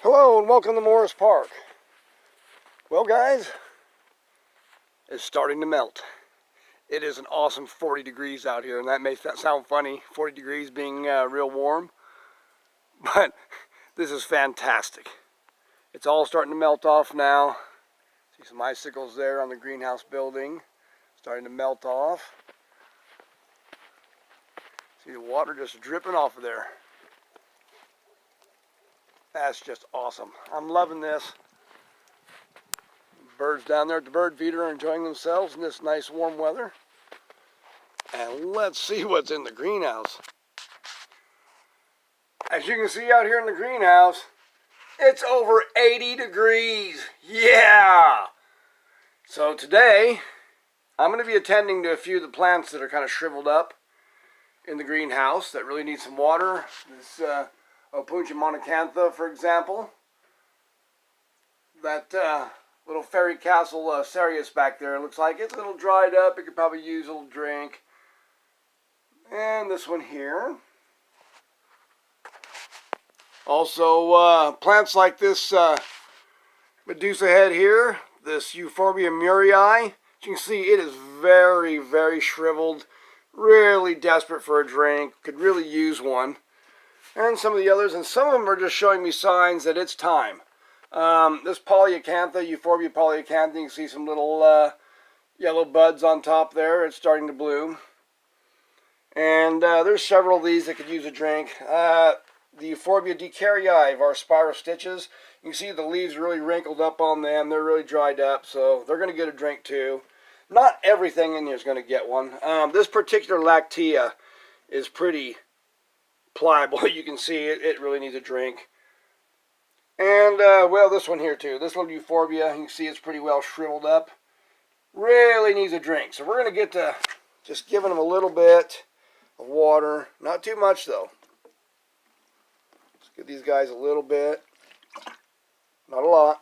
Hello and welcome to Morris Park. Well guys, it's starting to melt. It is an awesome 40 degrees out here, and that may sound funny, 40 degrees being real warm, but this is fantastic. It's all starting to melt off now. See some icicles there on the greenhouse building, starting to melt off. See the water just dripping off of there. That's just awesome. I'm loving this. Birds down there at the bird feeder are enjoying themselves in this nice warm weather. And let's see what's in the greenhouse. As you can see out here in the greenhouse, it's over 80 degrees. Yeah! So today, I'm going to be attending to a few of the plants that are kind of shriveled up in the greenhouse that really need some water. This Opuntia monacantha, for example. That little fairy castle cereus back there, looks like it's a little dried up. It could probably use a little drink. And this one here. Also, plants like this Medusa head here, this Euphorbia murray. As you can see, it is very, very shriveled. Really desperate for a drink. Could really use one. And some of the others, and some of them are just showing me signs that it's time. This polyacantha, Euphorbia polyacantha, you can see some little yellow buds on top there. It's starting to bloom. And there's several of these that could use a drink. The Euphorbia decarii, our spiral stitches. You can see the leaves really wrinkled up on them. They're really dried up, so they're going to get a drink too. Not everything in here is going to get one. This particular lactea is pretty pliable. You can see it really needs a drink. And, well, this one here too. This little Euphorbia, you can see it's pretty well shriveled up. Really needs a drink. So we're going to get to just giving them a little bit of water. Not too much, though. Let's give these guys a little bit. Not a lot.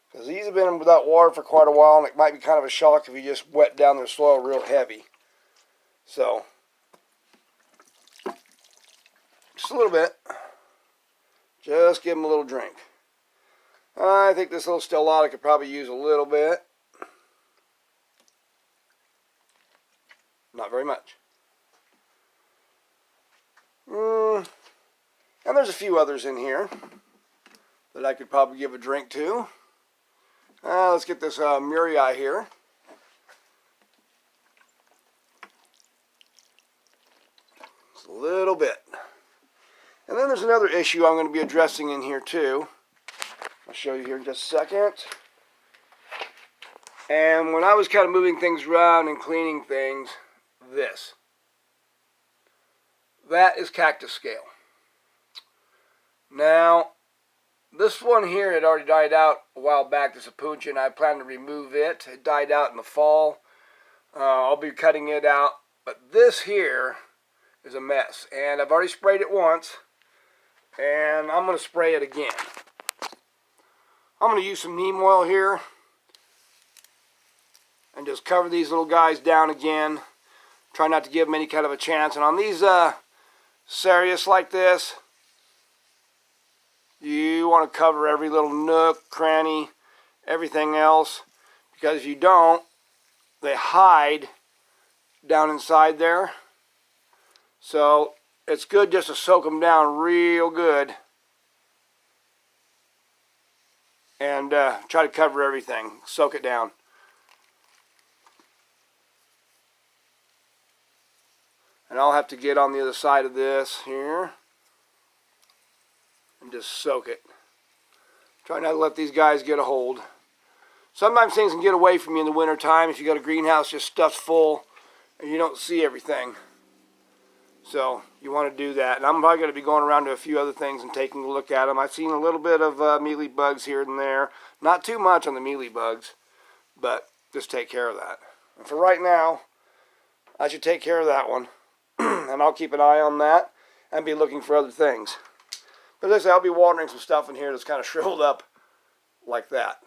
Because these have been without water for quite a while, and it might be kind of a shock if you just wet down their soil real heavy. So, just a little bit. Just give them a little drink. I think this little stellata could probably use a little bit. Not very much. And there's a few others in here that I could probably give a drink to. Let's get this murray here. Just a little bit. And then there's another issue I'm going to be addressing in here too. I'll show you here in just a second. And when I was kind of moving things around and cleaning things, that is cactus scale. Now, this one here had already died out a while back, this Opuntia, and I plan to remove it. It died out in the fall. I'll be cutting it out. But this here is a mess. And I've already sprayed it once. And I'm going to spray it again. I'm going to use some neem oil here. And just cover these little guys down again. Try not to give them any kind of a chance. And on these cereus like this, you want to cover every little nook, cranny, everything else. Because if you don't, they hide down inside there. So it's good just to soak them down real good. And try to cover everything. Soak it down. And I'll have to get on the other side of this here. And just soak it. Try not to let these guys get a hold. Sometimes things can get away from you in the winter time if you got a greenhouse just stuffed full and you don't see everything. So you want to do that. And I'm probably going to be going around to a few other things and taking a look at them. I've seen a little bit of mealy bugs here and there. Not too much on the mealy bugs, but just take care of that. And for right now, I should take care of that one. And I'll keep an eye on that and be looking for other things. But as I say, I'll be watering some stuff in here that's kind of shriveled up like that.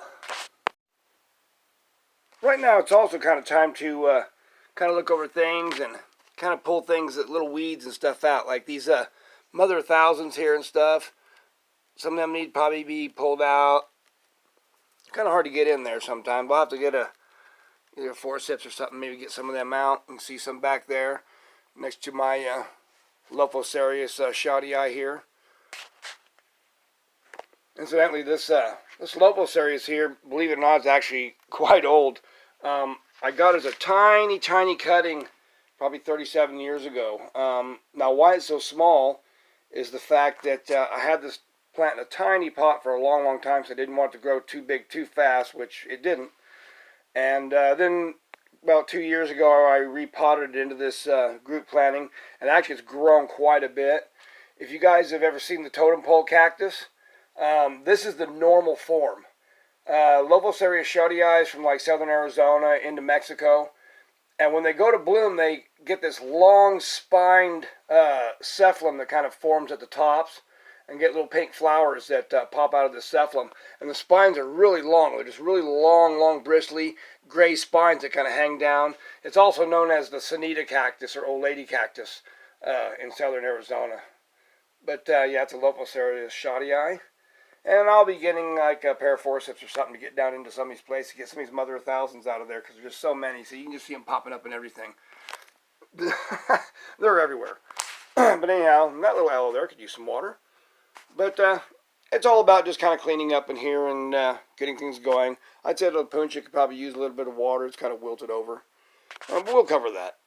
Right now, it's also kind of time to kind of look over things and kind of pull things, that little weeds and stuff out, like these mother thousands here and stuff. Some of them need to probably be pulled out. It's kind of hard to get in there sometimes. We'll have to get either a forceps or something, maybe get some of them out. You can see some back there next to my Lophocerius shottii here. Incidentally, this Lophocerius here, believe it or not, is actually quite old. I got it as a tiny, tiny cutting probably 37 years ago. Now, why it's so small is the fact that I had this plant in a tiny pot for a long, long time, so I didn't want it to grow too big too fast, which it didn't. And then about 2 years ago, I repotted it into this group planting, and actually it's grown quite a bit. If you guys have ever seen the totem pole cactus, this is the normal form. Lophocerius shottii is from like southern Arizona into Mexico, and when they go to bloom, they get this long spined cephalum that kind of forms at the tops, and get little pink flowers that pop out of the cephalum. And the spines are really long. They're just really long, long, bristly, gray spines that kind of hang down. It's also known as the Sanita cactus or old lady cactus in southern Arizona. But yeah, it's a Lophocerius shottii. And I'll be getting like a pair of forceps or something to get down into some of these places, to get some of these mother of thousands out of there, because there's just so many. So you can just see them popping up and everything. They're everywhere. But anyhow, that little aloe there could use some water. But it's all about just kind of cleaning up in here and getting things going. I'd say the puncha could probably use a little bit of water. It's kind of wilted over. But we'll cover that.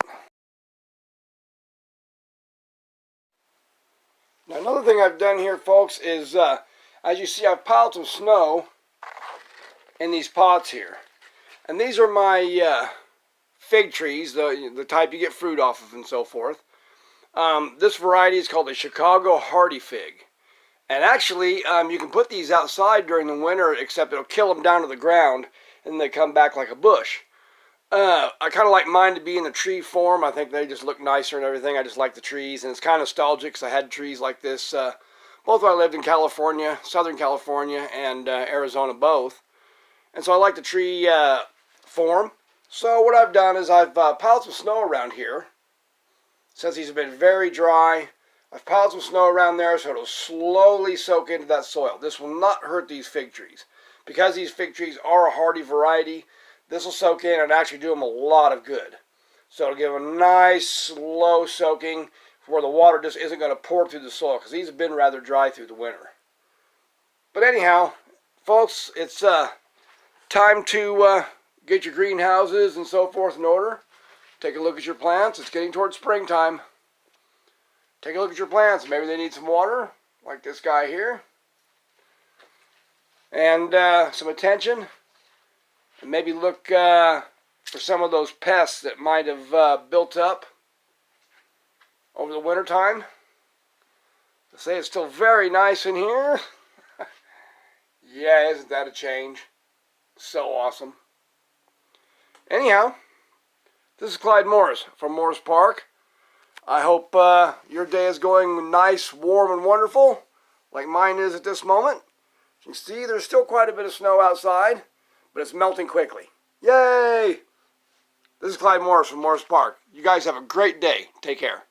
Now, another thing I've done here, folks, is as you see, I've piled some snow in these pots here. And these are my fig trees, the type you get fruit off of and so forth. This variety is called the Chicago Hardy Fig. And actually, you can put these outside during the winter, except it'll kill them down to the ground, and they come back like a bush. I kind of like mine to be in the tree form. I think they just look nicer and everything. I just like the trees, and it's kind of nostalgic because I had trees like this both when I lived in California, Southern California, and Arizona both. And so I like the tree form. So what I've done is I've piled some snow around here. Since these have been very dry, I've piled some snow around there so it'll slowly soak into that soil. This will not hurt these fig trees. Because these fig trees are a hardy variety, this will soak in and actually do them a lot of good. So it'll give a nice slow soaking where the water just isn't going to pour through the soil, because these have been rather dry through the winter. But anyhow, folks, it's time to get your greenhouses and so forth in order. Take a look at your plants. It's getting towards springtime. Take a look at your plants. Maybe they need some water, like this guy here. And some attention. And maybe look for some of those pests that might have built up over the winter time. They say it's still very nice in here. Yeah, isn't that a change? So awesome. Anyhow, this is Clyde Morris from Morris Park. I hope your day is going nice, warm, and wonderful, like mine is at this moment. As you can see, there's still quite a bit of snow outside, but it's melting quickly. Yay! This is Clyde Morris from Morris Park. You guys have a great day. Take care.